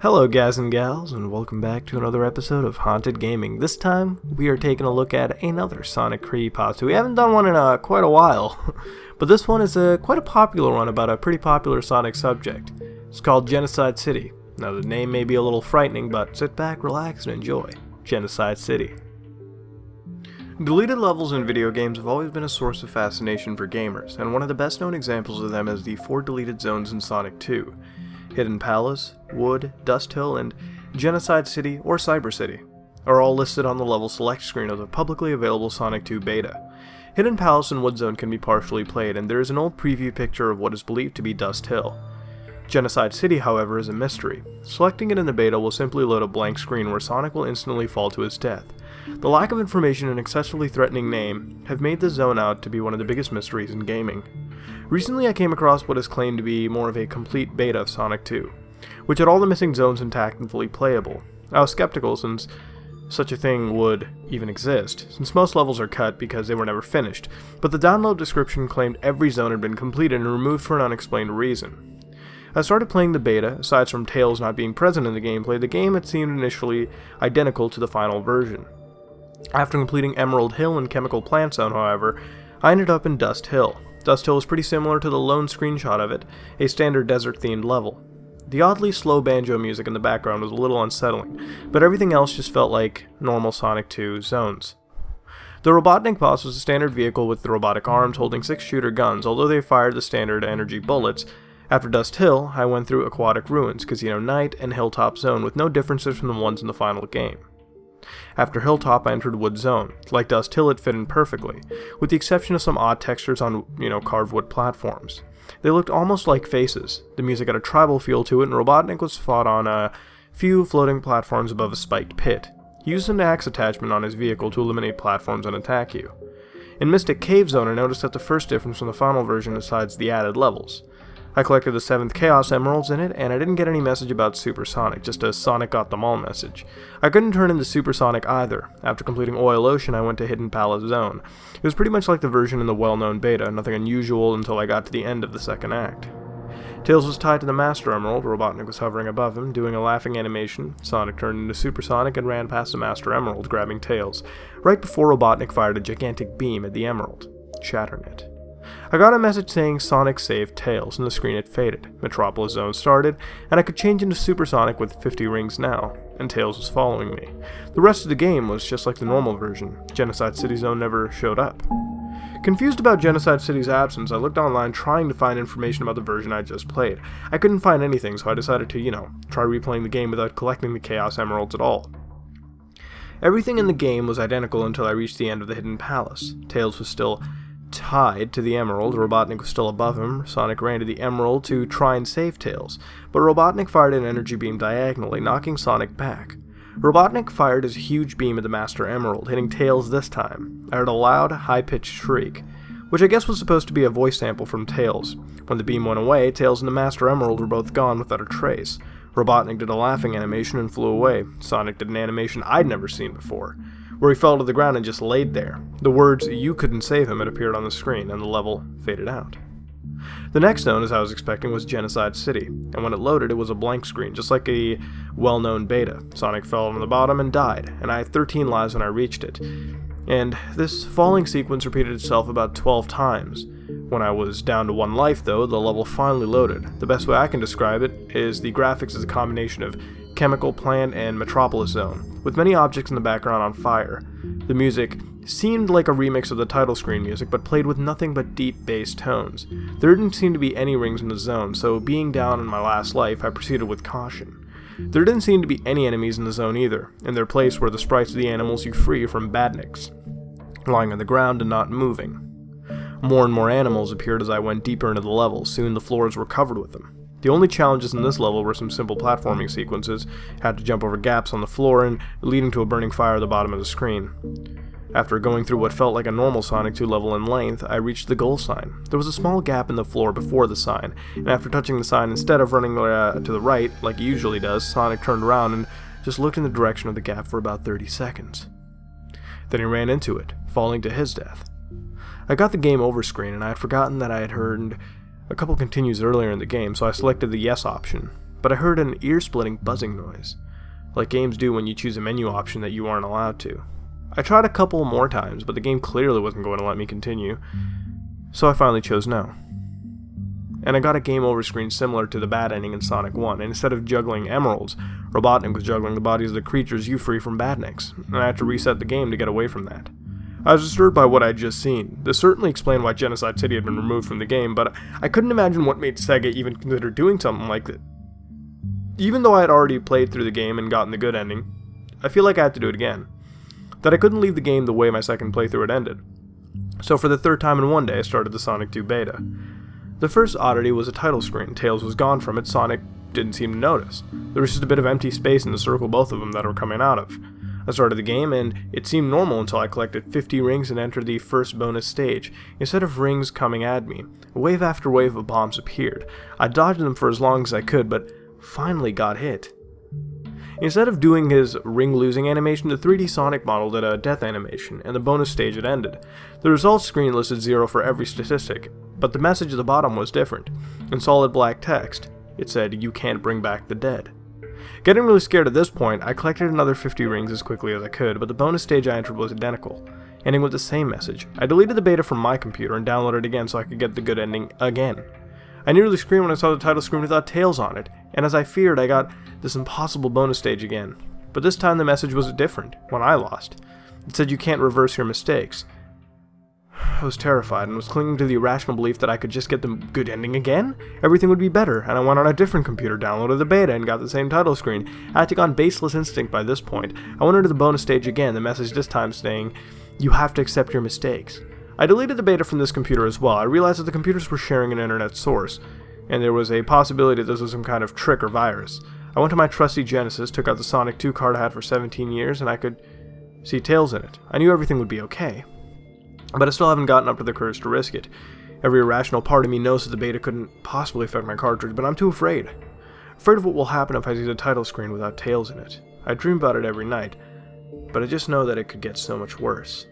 Hello guys and gals, and welcome back to another episode of Haunted Gaming. This time, we are taking a look at another Sonic creepypasta. We haven't done one in quite a while, but this one is quite a popular one about a pretty popular Sonic subject. It's called Genocide City. Now the name may be a little frightening, but sit back, relax, and enjoy Genocide City. Deleted levels in video games have always been a source of fascination for gamers, and one of the best known examples of them is the 4 deleted zones in Sonic 2. Hidden Palace, Wood, Dust Hill, and Genocide City or Cyber City are all listed on the level select screen of the publicly available Sonic 2 beta. Hidden Palace and Wood Zone can be partially played, and there is an old preview picture of what is believed to be Dust Hill. Genocide City, however, is a mystery. Selecting it in the beta will simply load a blank screen where Sonic will instantly fall to his death. The lack of information and excessively threatening name have made this zone out to be one of the biggest mysteries in gaming. Recently I came across what is claimed to be more of a complete beta of Sonic 2, which had all the missing zones intact and fully playable. I was skeptical since such a thing would even exist, since most levels are cut because they were never finished, but the download description claimed every zone had been completed and removed for an unexplained reason. I started playing the beta. Aside from Tails not being present in the gameplay, the game had seemed initially identical to the final version. After completing Emerald Hill and Chemical Plant Zone, however, I ended up in Dust Hill. Dust Hill is pretty similar to the lone screenshot of it, a standard desert-themed level. The oddly slow banjo music in the background was a little unsettling, but everything else just felt like normal Sonic 2 zones. The Robotnik boss was a standard vehicle with the robotic arms holding 6-shooter guns, although they fired the standard energy bullets. After Dust Hill, I went through Aquatic Ruins, Casino Night, and Hilltop Zone with no differences from the ones in the final game. After Hilltop, I entered Wood Zone. Like Dust Hill, it fit in perfectly, with the exception of some odd textures on, carved wood platforms. They looked almost like faces. The music had a tribal feel to it, and Robotnik was fought on a few floating platforms above a spiked pit. He used an axe attachment on his vehicle to eliminate platforms and attack you. In Mystic Cave Zone, I noticed that the first difference from the final version besides the added levels. I collected the 7th Chaos Emeralds in it, and I didn't get any message about Super Sonic, just a Sonic got them all message. I couldn't turn into Super Sonic either. After completing Oil Ocean, I went to Hidden Palace Zone. It was pretty much like the version in the well-known beta, nothing unusual until I got to the end of the second act. Tails was tied to the Master Emerald, Robotnik was hovering above him, doing a laughing animation. Sonic turned into Super Sonic and ran past the Master Emerald, grabbing Tails, right before Robotnik fired a gigantic beam at the Emerald, shattering it. I got a message saying Sonic saved Tails, and the screen had faded. Metropolis Zone started, and I could change into Super Sonic with 50 rings now, and Tails was following me. The rest of the game was just like the normal version. Genocide City Zone never showed up. Confused about Genocide City's absence, I looked online trying to find information about the version I just played. I couldn't find anything, so I decided to, try replaying the game without collecting the Chaos Emeralds at all. Everything in the game was identical until I reached the end of the Hidden Palace. Tails was still tied to the Emerald, Robotnik was still above him. Sonic ran to the Emerald to try and save Tails, but Robotnik fired an energy beam diagonally, knocking Sonic back. Robotnik fired his huge beam at the Master Emerald, hitting Tails this time. I heard a loud, high-pitched shriek, which I guess was supposed to be a voice sample from Tails. When the beam went away, Tails and the Master Emerald were both gone without a trace. Robotnik did a laughing animation and flew away. Sonic did an animation I'd never seen before, where he fell to the ground and just laid there. The words, "You couldn't save him," had appeared on the screen, and the level faded out. The next zone, as I was expecting, was Genocide City, and when it loaded, it was a blank screen, just like a well-known beta. Sonic fell on the bottom and died, and I had 13 lives when I reached it. And this falling sequence repeated itself about 12 times. When I was down to 1 life, though, the level finally loaded. The best way I can describe it is the graphics as a combination of Chemical Plant and Metropolis Zone, with many objects in the background on fire. The music seemed like a remix of the title screen music, but played with nothing but deep bass tones. There didn't seem to be any rings in the zone, so being down in my last life, I proceeded with caution. There didn't seem to be any enemies in the zone either. In their place were the sprites of the animals you free from badniks, lying on the ground and not moving. More and more animals appeared as I went deeper into the level. Soon the floors were covered with them. The only challenges in this level were some simple platforming sequences, had to jump over gaps on the floor and leading to a burning fire at the bottom of the screen. After going through what felt like a normal Sonic 2 level in length, I reached the goal sign. There was a small gap in the floor before the sign, and after touching the sign, instead of running to the right, like he usually does, Sonic turned around and just looked in the direction of the gap for about 30 seconds. Then he ran into it, falling to his death. I got the game over screen, and I had forgotten that I had heard a couple continues earlier in the game, so I selected the yes option. but I heard an ear-splitting buzzing noise, like games do when you choose a menu option that you aren't allowed to. I tried a couple more times, but the game clearly wasn't going to let me continue, so I finally chose no. And I got a game over screen similar to the bad ending in Sonic 1, and instead of juggling emeralds, Robotnik was juggling the bodies of the creatures you free from badniks, and I had to reset the game to get away from that. I was disturbed by what I had just seen. This certainly explained why Genocide City had been removed from the game, but I couldn't imagine what made Sega even consider doing something like that. Even though I had already played through the game and gotten the good ending, I feel like I had to do it again. That I couldn't leave the game the way my second playthrough had ended. So for the third time in one day, I started the Sonic 2 beta. The first oddity was a title screen. Tails was gone from it. Sonic didn't seem to notice. There was just a bit of empty space in the circle both of them that were coming out of. I started the game, and it seemed normal until I collected 50 rings and entered the first bonus stage. Instead of rings coming at me, wave after wave of bombs appeared. I dodged them for as long as I could, but finally got hit. Instead of doing his ring-losing animation, the 3D Sonic model did a death animation, and the bonus stage had ended. The results screen listed 0 for every statistic, but the message at the bottom was different. In solid black text, it said, "You can't bring back the dead." Getting really scared at this point, I collected another 50 rings as quickly as I could, but the bonus stage I entered was identical, ending with the same message. I deleted the beta from my computer and downloaded it again so I could get the good ending again. I nearly screamed when I saw the title screen without Tails on it, and as I feared, I got this impossible bonus stage again. But this time the message was different, when I lost. It said you can't reverse your mistakes. I was terrified and was clinging to the irrational belief that I could just get the good ending again. Everything would be better, and I went on a different computer, downloaded the beta, and got the same title screen. Acting on baseless instinct by this point, I went into the bonus stage again, the message this time saying, "You have to accept your mistakes." I deleted the beta from this computer as well. I realized that the computers were sharing an internet source, and there was a possibility that this was some kind of trick or virus. I went to my trusty Genesis, took out the Sonic 2 card I had for 17 years, and I could see Tails in it. I knew everything would be okay, but I still haven't gotten up to the courage to risk it. Every irrational part of me knows that the beta couldn't possibly affect my cartridge, but I'm too afraid. Afraid of what will happen if I see the title screen without Tails in it. I dream about it every night, but I just know that it could get so much worse.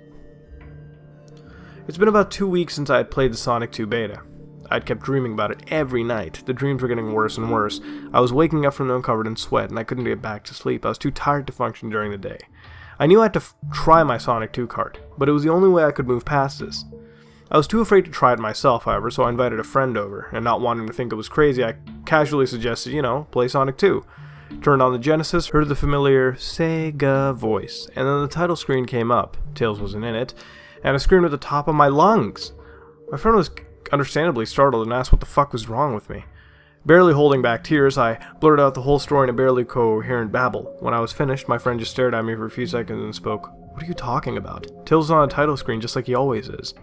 It's been about 2 weeks since I had played the Sonic 2 beta. I'd kept dreaming about it every night. The dreams were getting worse and worse. I was waking up from them covered in sweat, and I couldn't get back to sleep. I was too tired to function during the day. I knew I had to try my Sonic 2 card, but it was the only way I could move past this. I was too afraid to try it myself, however, so I invited a friend over, and not wanting to think it was crazy, I casually suggested, play Sonic 2. Turned on the Genesis, heard the familiar Sega voice, and then the title screen came up. Tails wasn't in it, and I screamed at the top of my lungs. My friend was understandably startled and asked what the fuck was wrong with me. Barely holding back tears, I blurted out the whole story in a barely coherent babble. When I was finished, my friend just stared at me for a few seconds and spoke, "What are you talking about? Tails is on a title screen just like he always is."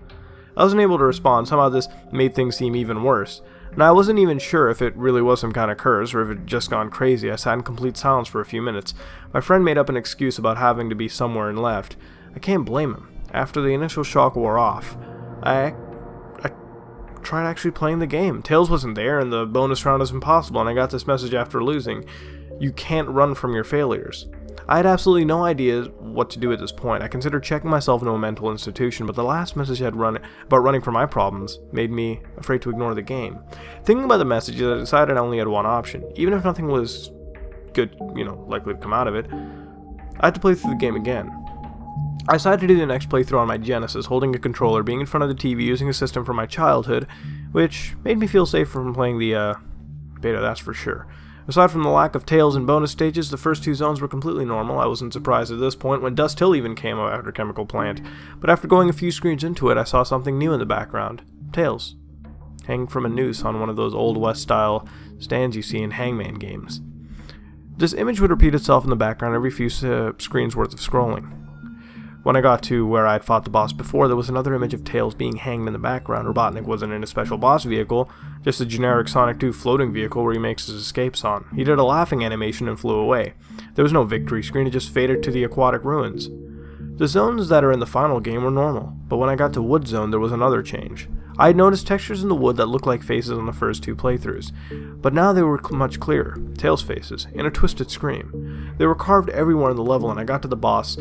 I wasn't able to respond. Somehow this made things seem even worse. And I wasn't even sure if it really was some kind of curse or if it had just gone crazy. I sat in complete silence for a few minutes. My friend made up an excuse about having to be somewhere and left. I can't blame him. After the initial shock wore off, I tried actually playing the game. Tails wasn't there, and the bonus round was impossible, and I got this message after losing. You can't run from your failures. I had absolutely no idea what to do at this point. I considered checking myself into a mental institution, but the last message I had run about running from my problems made me afraid to ignore the game. Thinking about the messages, I decided I only had one option. Even if nothing was good, likely to come out of it, I had to play through the game again. I decided to do the next playthrough on my Genesis, holding a controller, being in front of the TV, using a system from my childhood, which made me feel safer from playing the beta, that's for sure. Aside from the lack of Tails and bonus stages, the first 2 zones were completely normal. I wasn't surprised at this point when Dust Hill even came up after Chemical Plant, but after going a few screens into it, I saw something new in the background. Tails, hanging from a noose on one of those Old West-style stands you see in Hangman games. This image would repeat itself in the background every few screens worth of scrolling. When I got to where I had fought the boss before, there was another image of Tails being hanged in the background. Robotnik wasn't in a special boss vehicle, just a generic Sonic 2 floating vehicle where he makes his escapes on. He did a laughing animation and flew away. There was no victory screen, it just faded to the aquatic ruins. The zones that are in the final game were normal, but when I got to Wood Zone there was another change. I had noticed textures in the wood that looked like faces on the first 2 playthroughs, but now they were much clearer, Tails faces, in a twisted scream. They were carved everywhere in the level, and I got to the boss.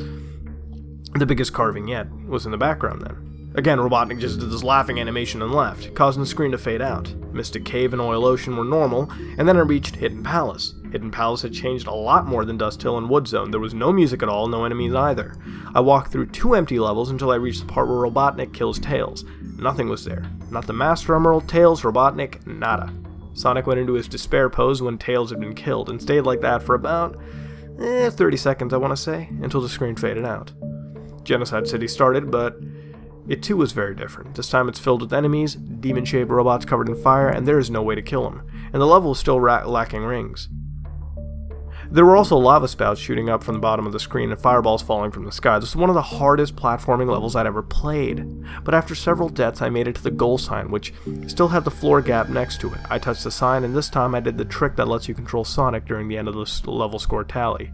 The biggest carving yet was in the background then. Again, Robotnik just did this laughing animation and left, causing the screen to fade out. Mystic Cave and Oil Ocean were normal, and then I reached Hidden Palace. Hidden Palace had changed a lot more than Dust Hill and Wood Zone. There was no music at all, no enemies either. I walked through 2 empty levels until I reached the part where Robotnik kills Tails. Nothing was there. Not the Master Emerald, Tails, Robotnik, nada. Sonic went into his despair pose when Tails had been killed, and stayed like that for about 30 seconds, I want to say, until the screen faded out. Genocide City started, but it too was very different. This time it's filled with enemies, demon-shaped robots covered in fire, and there is no way to kill them. And the level is still lacking rings. There were also lava spouts shooting up from the bottom of the screen and fireballs falling from the sky. This was one of the hardest platforming levels I'd ever played. But after several deaths, I made it to the goal sign, which still had the floor gap next to it. I touched the sign, and this time I did the trick that lets you control Sonic during the end of the level score tally.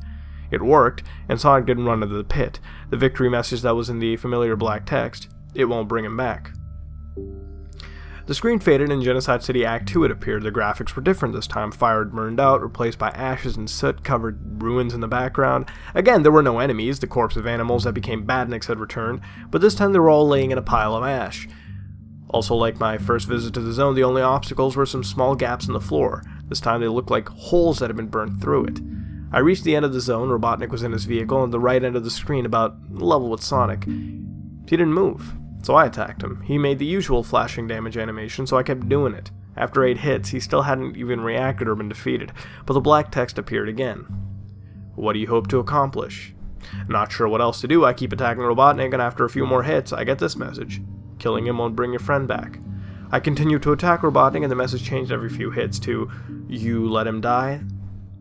It worked, and Sonic didn't run into the pit. The victory message that was in the familiar black text, it won't bring him back. The screen faded and Genocide City Act 2 had appeared. The graphics were different this time. Fire had burned out, replaced by ashes and soot-covered ruins in the background. Again, there were no enemies. The corpse of animals that became badniks had returned, but this time they were all laying in a pile of ash. Also, like my first visit to the zone, the only obstacles were some small gaps in the floor. This time they looked like holes that had been burned through it. I reached the end of the zone. Robotnik was in his vehicle on the right end of the screen, about level with Sonic. He didn't move. So I attacked him. He made the usual flashing damage animation, so I kept doing it. After 8 hits, he still hadn't even reacted or been defeated, but the black text appeared again. What do you hope to accomplish? Not sure what else to do. I keep attacking Robotnik, and after a few more hits, I get this message. Killing him won't bring your friend back. I continue to attack Robotnik, and the message changed every few hits to, you let him die?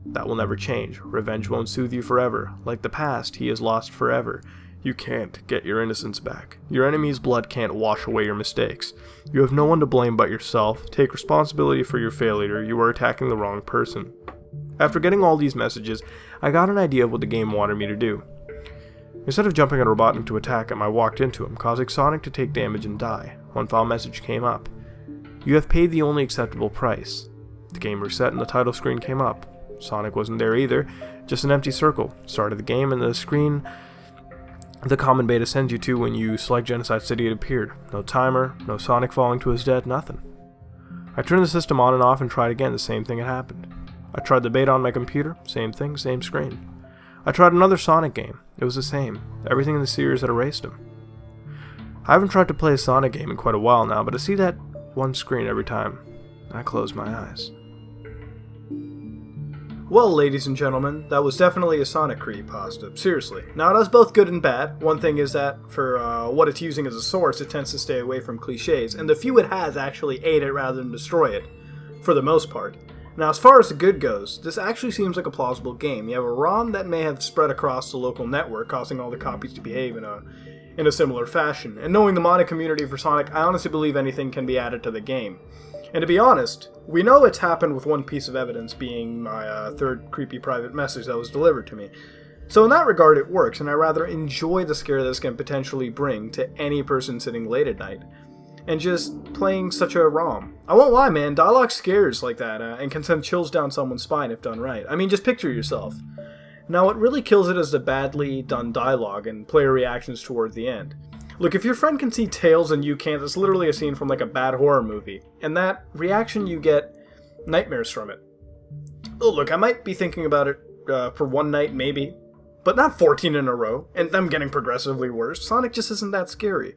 That will never change. Revenge won't soothe you forever. Like the past, he is lost forever. You can't get your innocence back. Your enemy's blood can't wash away your mistakes. You have no one to blame but yourself. Take responsibility for your failure. You are attacking the wrong person. After getting all these messages, I got an idea of what the game wanted me to do. Instead of jumping on Robotnik to attack him, I walked into him, causing Sonic to take damage and die. One file message came up. You have paid the only acceptable price. The game reset and the title screen came up. Sonic wasn't there either, just an empty circle. Started the game and the screen the common beta sends you to when you select Genocide City had appeared. No timer, no Sonic falling to his death, nothing. I turned the system on and off and tried again, the same thing had happened. I tried the beta on my computer, same thing, same screen. I tried another Sonic game, it was the same. Everything in the series had erased him. I haven't tried to play a Sonic game in quite a while now, but I see that one screen every time I close my eyes. Well, ladies and gentlemen, that was definitely a Sonic creepypasta. Seriously. Now, it has both good and bad. One thing is that, for what it's using as a source, it tends to stay away from cliches, and the few it has actually aid it rather than destroy it, for the most part. Now, as far as the good goes, this actually seems like a plausible game. You have a ROM that may have spread across the local network, causing all the copies to behave in a similar fashion. And knowing the modding community for Sonic, I honestly believe anything can be added to the game. And to be honest, we know it's happened with one piece of evidence being my third creepy private message that was delivered to me. So in that regard it works, and I rather enjoy the scare this can potentially bring to any person sitting late at night. And just playing such a ROM. I won't lie, man, dialogue scares like that, and can send chills down someone's spine if done right. I mean, just picture yourself. Now, what really kills it is the badly done dialogue and player reactions toward the end. Look, if your friend can see Tails and you can't, it's literally a scene from like a bad horror movie. And that reaction, you get nightmares from it. Oh, look, I might be thinking about it for one night, maybe. But not 14 in a row, and them getting progressively worse. Sonic just isn't that scary.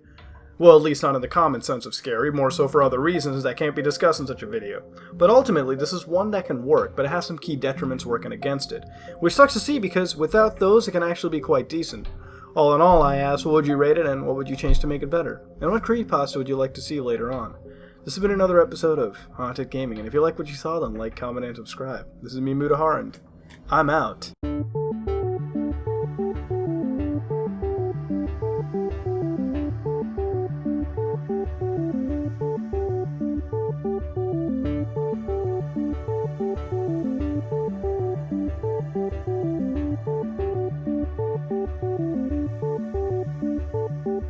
Well, at least not in the common sense of scary, more so for other reasons that can't be discussed in such a video. But ultimately, this is one that can work, but it has some key detriments working against it. Which sucks to see, because without those, it can actually be quite decent. All in all, I asked, what would you rate it, and what would you change to make it better? And what creepypasta would you like to see later on? This has been another episode of Haunted Gaming, and if you like what you saw, then like, comment, and subscribe. This is me, Mutahar, and I'm out.